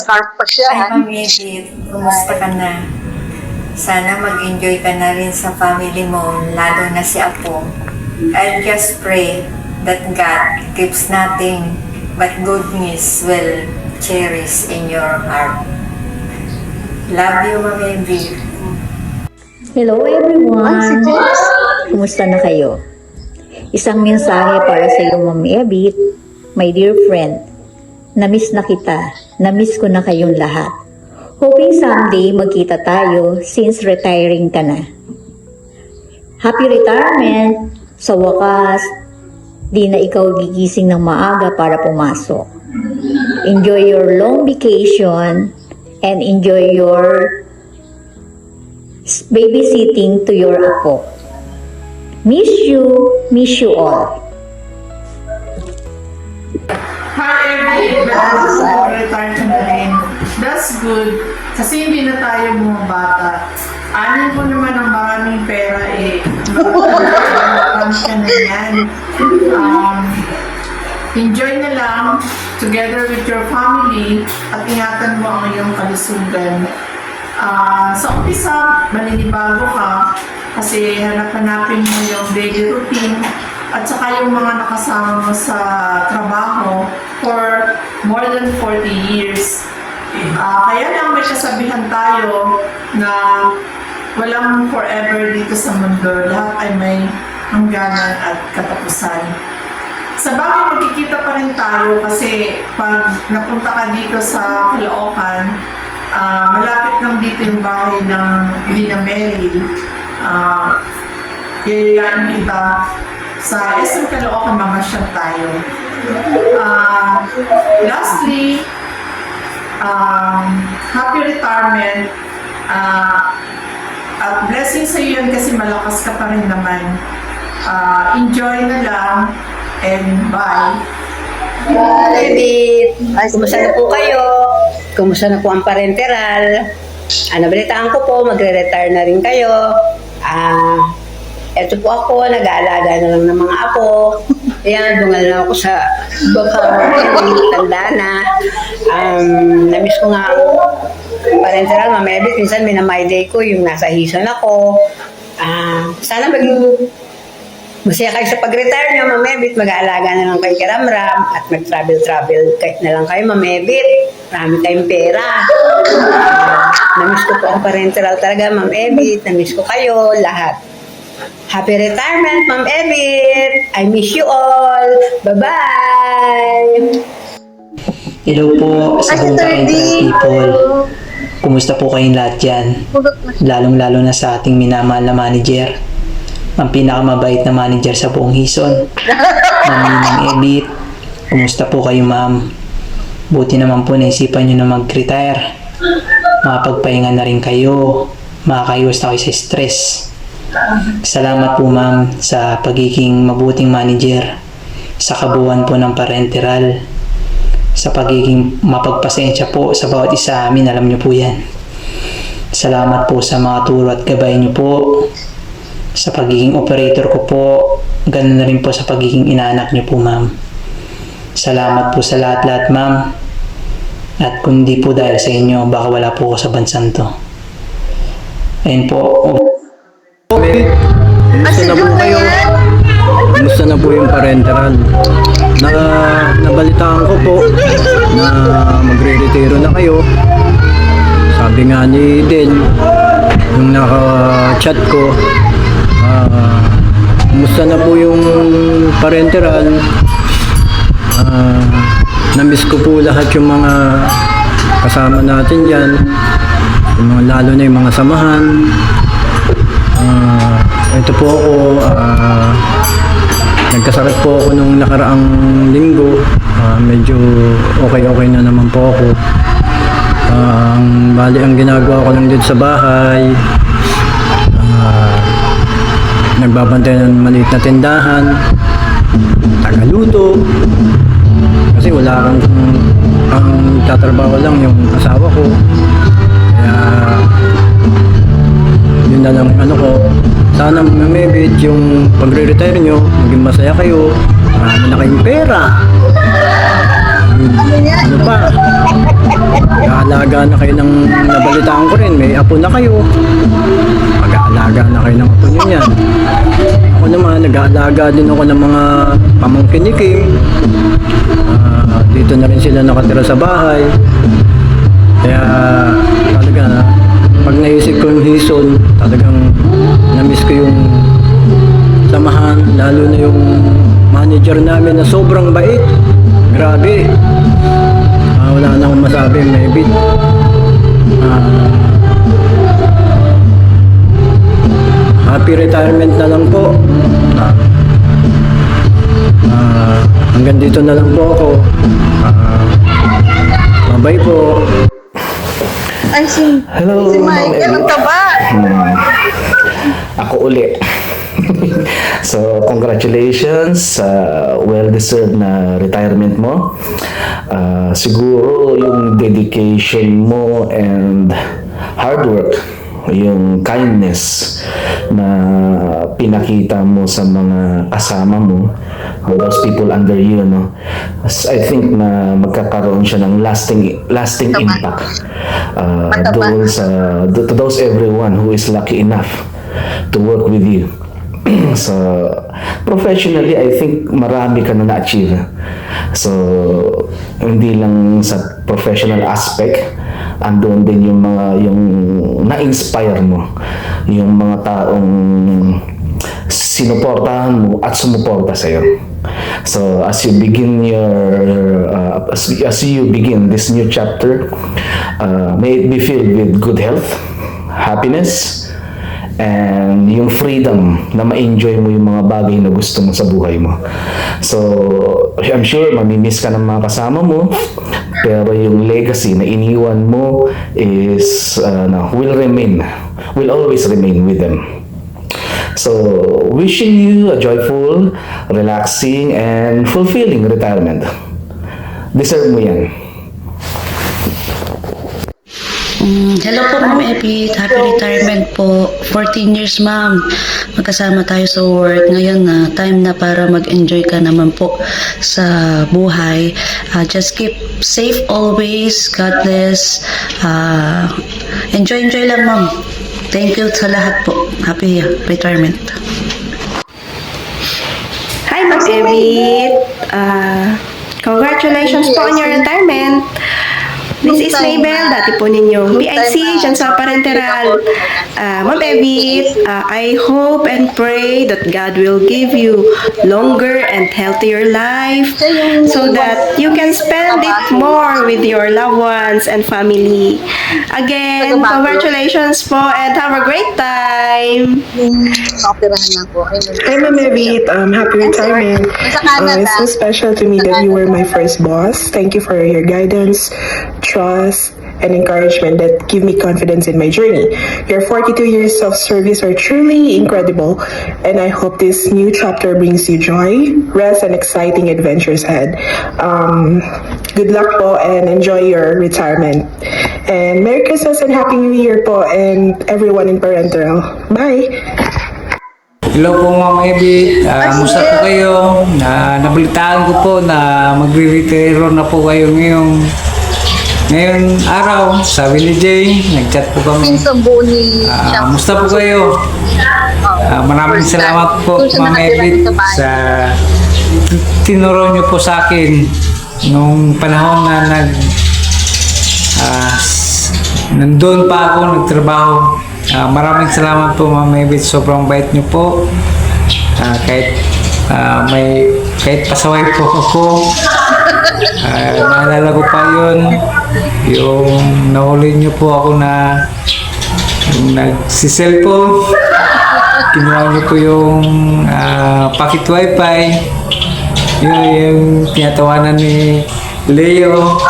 Scarf pa siya. Hi, Ma'am Edith. Kumusta ka na? Sana mag-enjoy ka na rin sa family mo, lalo na si Apo. I just pray that God keeps nothing but goodness will cherish in your heart. Love you, Ma'am Edith. Hello Si everyone! Jess. Kumusta na kayo? Isang mensahe para sa iyo, Ma'am Ebit, my dear friend. Namiss na kita. Namiss ko na kayong lahat. Hoping someday magkita tayo since retiring ka na. Happy retirement! Sa wakas, di na ikaw gigising ng maaga para pumasok. Enjoy your long vacation and enjoy your babysitting to your apo. Miss you all. Hi everyone! Retire ka na rin. That's good. Kasi hindi na tayo mga bata. Anin ko naman ang maraming pera eh. Marami ka na yan. Enjoy na lang together with your family at ingatan mo ang iyong kalusugan. Sa umpisa, maninibago ka kasi hanap-hanapin mo yung daily routine at saka yung mga nakasama mo sa trabaho for more than 40 years. Kaya lang may kasabihan tayo na walang forever dito sa mundo. Lahat ay may hangganan at katapusan. Sa bagay, magkikita pa rin tayo kasi pag napunta ka dito sa Caloocan, malapit lang dito yung bahay ng Lina Mary. Yayayain kita sa SM Caloocan, mamasyal tayo. Lastly, happy retirement. At blessing sa iyo yan kasi malakas ka pa rin naman. Enjoy na lang and bye. David, kumusta na po kayo? Kumusta na po ang parenteral? Nabalitaan ko po, magre-retire na rin kayo. Eto po ako, nag-aalaga na lang ng mga apo. Ayan, bungal na ako sa baka tanda na. Namiss ko nga ang parenteral, Ma'am Edith. Minsan minamay day ko, yung nasa hison ako. Sana masaya kayo sa pag-retire nyo, Ma'am Edith. Mag-aalaga na lang kayo kay Ramram at mag-travel na lang kayo, Ma'am Edith. Marami tayong pera. Namiss ko po ang parenteral talaga, Ma'am Edith. Namiss ko kayo, lahat. Happy retirement, Ma'am Edith. I miss you all. Bye-bye. Hello po sa buong Parenteral people. Kumusta po kayong lahat dyan? Lalong-lalo na sa ating minamahal na manager. Ang pinakamabait na manager sa buong hison. Ma'am Ninang Ebit. Kumusta po kayo, ma'am? Buti naman po naisipan nyo na mag-retire. Makapagpahinga na rin kayo. Makakaiwas na kayo sa stress. Salamat po, ma'am, sa pagiging mabuting manager sa kabuuan po ng parenteral, sa pagiging mapagpasensya po sa bawat isa amin, alam niyo po yan. Salamat po sa mga turo at gabay niyo po sa pagiging operator ko po, ganun na rin po sa pagiging inaanak niyo po, ma'am. Salamat po sa lahat-lahat, ma'am, at kundi po dahil sa inyo, baka wala po ako sa bansang to. Ayun po. Kumusta na po kayo? Kumusta na po yung parenteral? Nabalitaan ko po na magre-retiro na kayo. Sabi nga ni Del, yung naka-chat ko, kumusta na po yung parenteral? Namiss ko po lahat yung mga kasama natin dyan, yung mga, lalo na yung mga samahan. Ito po ako, nagkasakit po ako nung nakaraang linggo. Medyo okay na naman po ako. Bali ang ginagawa ko lang dito sa bahay, nagbabantay ng maliit na tindahan, tagaluto, kasi wala kang ang tatrabaho lang yung asawa ko. Kaya yun na lang ano ko. Sana maybe yung pagre-retire nyo, maging masaya kayo, marami na kayong pera. Ano pa? Mag-aalaga na kayo ng nabalitaan ko rin. May apo na kayo. Mag-aalaga na kayo ng apo nyo yan. Ako naman, nag-aalaga din ako ng mga pamangkin ni Kim. Dito na rin sila nakatira sa bahay. Kaya talaga, pag naisip ko yung hison, talagang na-miss ko yung samahan, lalo na yung manager namin na sobrang bait. Grabe. Wala na akong masabi, maybe. Happy retirement na lang po. Hanggang dito na lang po ako. Bye po. Ay, Hello, si Ma'am Michael, ang Ellie. taba. Ako uli. So, congratulations sa well-deserved na retirement mo. Siguro yung dedication mo and hard work, yung kindness na pinakita mo sa mga kasama mo, those people under you, no? I think na magkakaroon siya ng lasting impact doon sa to those everyone who is lucky enough to work with you. So, professionally, I think marami ka na na-achieve. So, hindi lang sa professional aspect, andun din yung na-inspire mo, yung mga taong sinuportahan mo at sumuporta sa'yo. So, as you begin as you begin this new chapter, may it be filled with good health, happiness, and yung freedom na ma-enjoy mo yung mga bagay na gusto mo sa buhay mo. So, I'm sure mamimiss ka ng mga kasama mo, pero yung legacy na iniwan mo is will always remain with them. So, wishing you a joyful, relaxing, and fulfilling retirement. Deserve mo yan. Hello po, Ma'am Epi. Happy retirement po. 14 years, Ma'am. Magkasama tayo sa work. Ngayon na, time na para mag-enjoy ka naman po sa buhay. Just keep safe always. God bless. Enjoy lang, Ma'am. Thank you sa lahat po. Happy retirement. Hi, Ma'am Evi. Congratulations po on your retirement. This is Maybell, dati po ninyo PIC, dyan sa Parenteral. Ma'am Evi, I hope and pray that God will give you longer and healthier life so that you can spend it more with your loved ones and family. Again, congratulations po and have a great time! Operahan ako. Hi, Ma'am Evi. Happy retirement. It's so special to me that you were my first boss. Thank you for your guidance, trust, and encouragement that give me confidence in my journey. Your 42 years of service are truly incredible, and I hope this new chapter brings you joy, rest, and exciting adventures ahead. Good luck po and enjoy your retirement. And Merry Christmas and Happy New Year po and everyone in Parenteral. Bye! Hello po, Ma'am Evi. Musta po kayo? Nabalitaan ko po na magre-retiro na po kayo ngayon araw. Sabi ni Jay, nag-chat po kami. Musta po kayo? Maraming salamat po, Ma'am Evi, sa tinuro niyo po sa akin nung panahon na nandun pa ako nagtrabaho. Maraming salamat po, Ma'am Evi. Sobrang bait niyo po. Kahit pasaway po ako. Naalala ko pa yun. Yung nahuli niyo po ako na nagsiselfone. Kinuha niyo po yung pocket wifi. Yun yung tinatawanan ni Leo.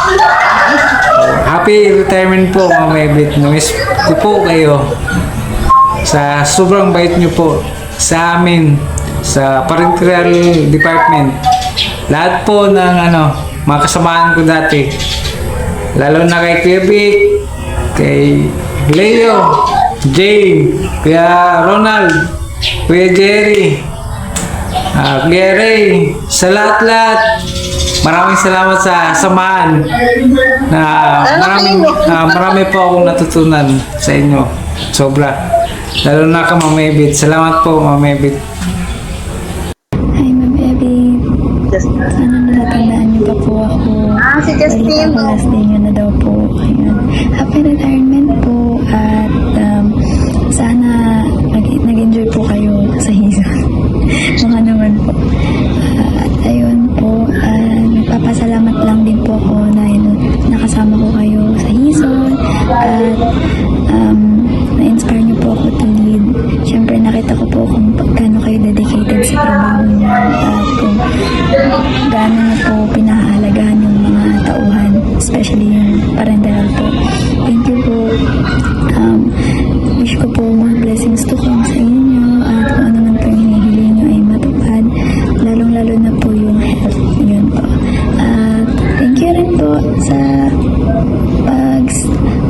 Happy retirement po, Ma'am Evi. Namiss ko po kayo. Sa sobrang bait niyo po sa amin, sa Parenteral Department. Lahat po ng mga kasamahan ko dati. Lalo na kay Kuya Vic, kay Leo, Jay, Kuya Ronald, Kuya Jerry, Kuya Ray, sa lahat-lahat. maraming salamat sa samahan na marami po akong natutunan sa inyo. Sobra. Lalo na ka, Ma'am Ebit. Salamat po, Ma'am Ebit. Hi, Ma'am Ebit. Sana natatandaan niyo pa po ako. Si Justine. Last day niyo na daw po. Ayun. Happy retirement po. At sana nag-enjoy po kayo sa hison. Mga naman po. At ayun po. Nagpapasalamat lang din po ako na nakasama ko kayo sa hison. At na-inspire niyo po ako to lead. Siyempre nakita ko po kung gaano kayo dedicated sa trabaho niyo at kung gaano niyo po pinahahalagahan yung mga tauhan, especially yung parenteral po. Thank you po. Wish ko po more blessings to come sa inyo at kung ano man po yung hinihiling niyo ay matupad, lalong-lalo na po yung health. Yun po. At thank you rin po sa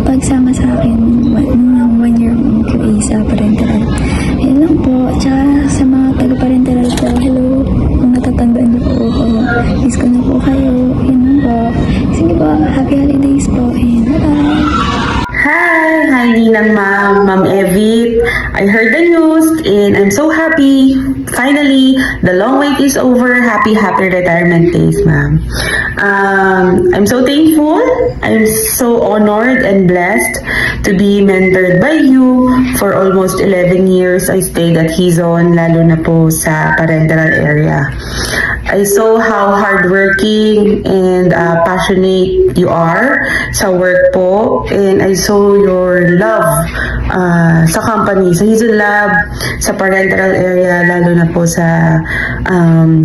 pagsama sa akin ng 1 year QA sa parenteral. Yan lang po. Tsaka sa mga taga-parenteral po, hello. Kung natatandaan niyo po ako, miss ko na po kayo. Yan lang po. Sige po, happy holidays po and bye-bye. Hi, Ninang Ma'am Evit. I heard the news and I'm so happy. Finally, the long wait is over. Happy retirement days, ma'am. I'm so thankful. I'm so honored and blessed to be mentored by you for almost 11 years. I stayed at Hizon, lalo na po sa parenteral area. I saw how hardworking and passionate you are sa work po, and I saw your love sa company, sa Hizon Lab, sa parenteral area, lalo na po sa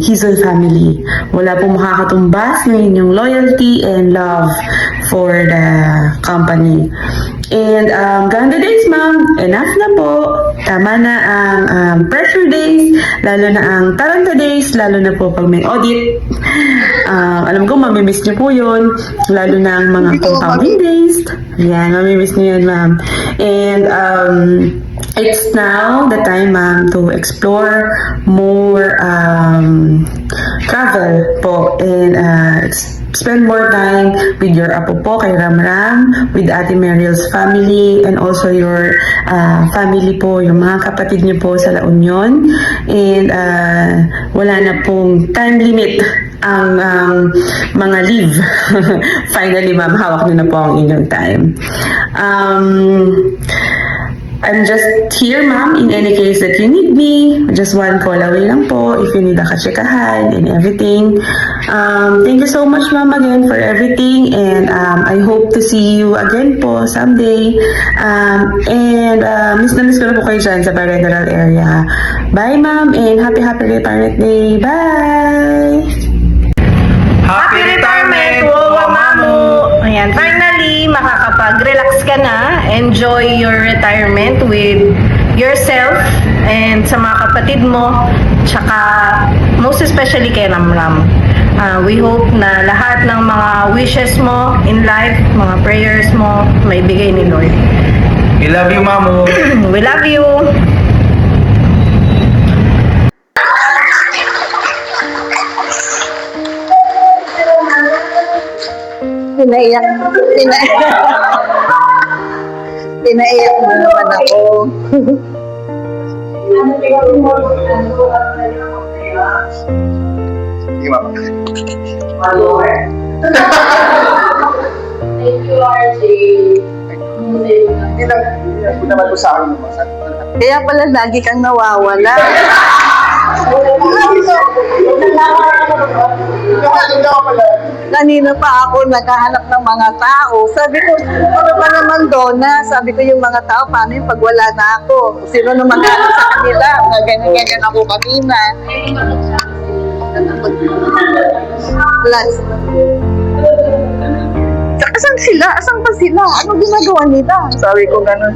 Hizon family. Wala po makakatumbas ng inyong loyalty and love for the company. And ganda days, ma'am. Enough na po. Tama na ang pressure days, lalo na ang taranta days, lalo na po pag may audit. Alam ko, mamimiss niyo po yun. Lalo na ang mga compounding days. Yan, mamimiss niyo yan, ma'am. And it's now the time, ma'am, to explore more travel po and spend more time with your apo po, kay Ramram, with Ate Mariel's family, and also your family po, yung mga kapatid niyo po sa La Union. And wala na pong time limit ang mga leave. Finally, ma'am, hawak niyo na po ang inyong time. I'm just here, ma'am, in any case that you need me. Just one call away lang po if you need a katsikahan and everything. Thank you so much, ma'am, again for everything. And I hope to see you again po someday. And miss na miss ko na po kayo dyan sa parenteral area. Bye, ma'am, and happy retirement day. Bye! Happy retirement, Wawa Mamu! Ayan, finally, makakapag-relax ka na. Enjoy your retirement with yourself and sa mga kapatid mo, tsaka most especially kay Ramram. We hope na lahat ng mga wishes mo in life, mga prayers mo, may bigay ni Lord. We love you, Mamu. We love you! Pinaiyak mo naman ako. Kaya pala lagi kang nawawala. Kanina pa ako naghahanap ng mga tao. Sabi ko, ano pa naman Donna? Sabi ko yung mga tao, paano yung pag wala na ako? Sino na maghanap sa kanila? Ganyan ako kanina. Plus, asan sila? Asan pa sila? Ano ginagawa nila? Sabi ko gano'n.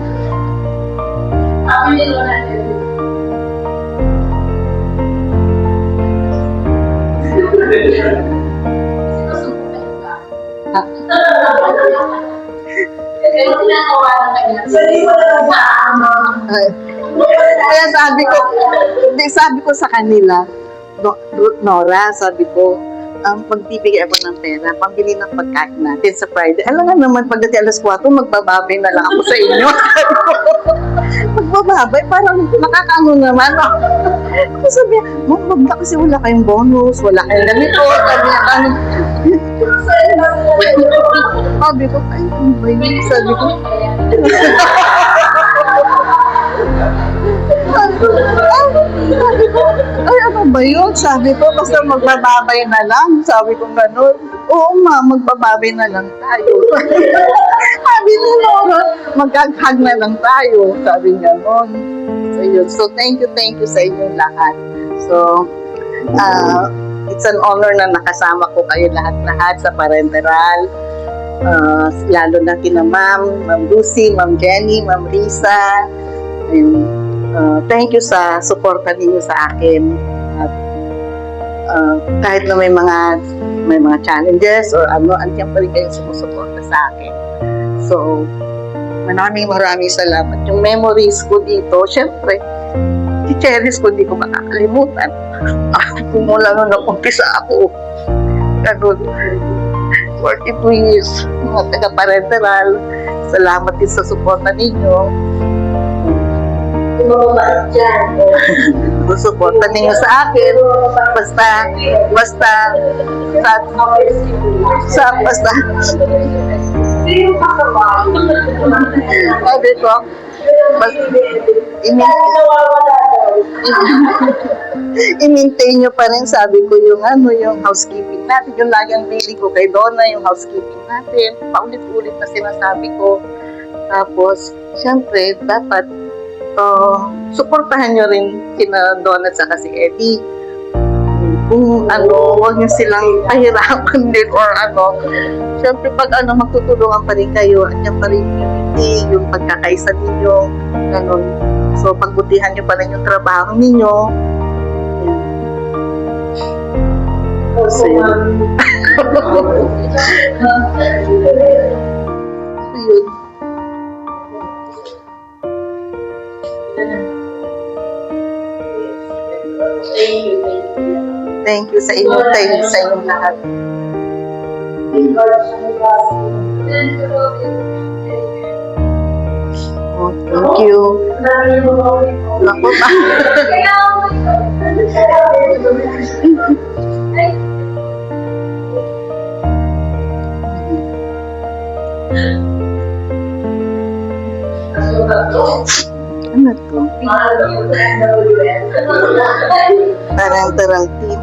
Kaya sabi ko sa kanila, Nora, sabi ko, pagbibigay ako ng pera, pambili ng pagkain natin sa Friday. Alam nga naman, pagdating alas 4, magbababay na lang ako sa inyo. Magbababay, parang nakakaano naman. Sabi niya, Mom, wag na kasi wala kayong bonus, wala kayong ganito, sabi niya, sabi ko, ay, ano ba yun? Sabi ko, ay, ano ba yun? Sabi ko, basta magbababay na lang. Sabi ko gano'n. Oo ma, magbababay na lang tayo. Sabi ni Laura, magkaghag na lang tayo. Sabi niya noon. So, yun. So, thank you sa inyong lahat. So, it's an honor na nakasama ko kayo lahat-lahat sa parenteral. Lalo na kina Ma'am Lucy, Ma'am Jenny, Ma'am Risa. Ayun. Thank you sa suporta ninyo sa akin. At kahit na may mga challenges or ano, andiyan pa rin kayo sumusuporta sa akin. So, maraming salamat. Yung memories ko dito, syempre, i-cherish ko, hindi ko makakalimutan. Kung mula nung nakumpisa ako, ganun, 42 years, mga taga-parenteral, salamat din sa suporta ninyo. Susuporta ninyo sa akin. Basta sabi ko, i-maintain nyo pa rin, sabi ko, yung housekeeping natin, yung lagi ang bili ko kay Donna, yung housekeeping natin, paulit-ulit na sinasabi ko. Tapos, syempre, dapat suportahan nyo rin kina Donna at saka si Eddie. Kung huwag nyo silang pahirapan din or Siyempre, pag magtutulungan pa rin kayo, andyan pa rin yung unity, yung pagkakaisa ninyo, ganun. So, pagbutihan nyo pa rin yung trabaho ninyo. So, yun. Yun. Thank you sa inyong time, sa inyong lahat. Oh, thank you. Naku ba? Ano to? Tarang team.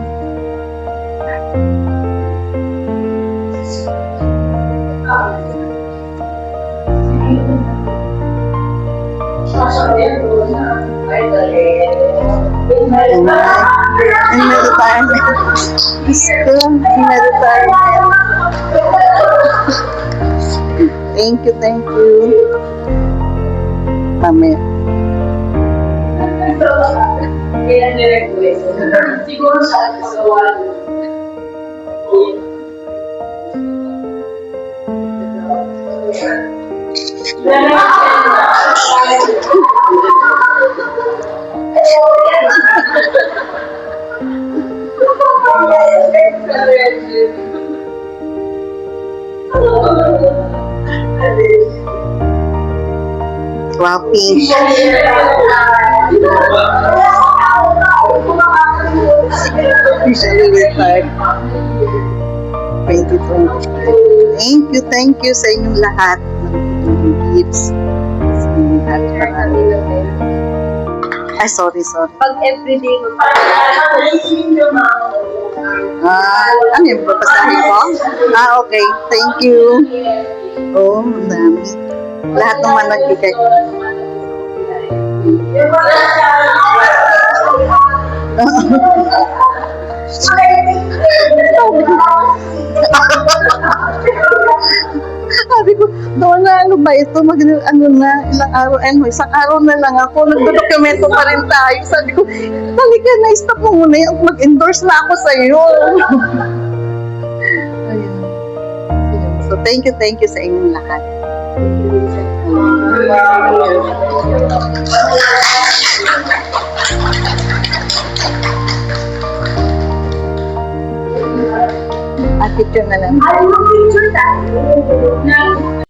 In my retirement. Still in my retirement. Thank you. Mamaya. Siguro sa paggawa. Swapping. Officially retired. 2025. Thank you sa inyong lahat ng gifts. Ay, sorry. Pag everyday mo ano yung papasahin ko? Okay. Thank you. Oh, dami. Lahat naman nagbigay. Sabi ko, Donna, ano ba ito? Ilang araw, isang araw na lang ako, nagdodokumento pa rin tayo. Sabi ko, talika na, stop mo muna yan, mag-endorse na ako sa iyo. Ayun. So, thank you sa inyong lahat. Thank you. Picture na lang. Ay, mag-picture tayo.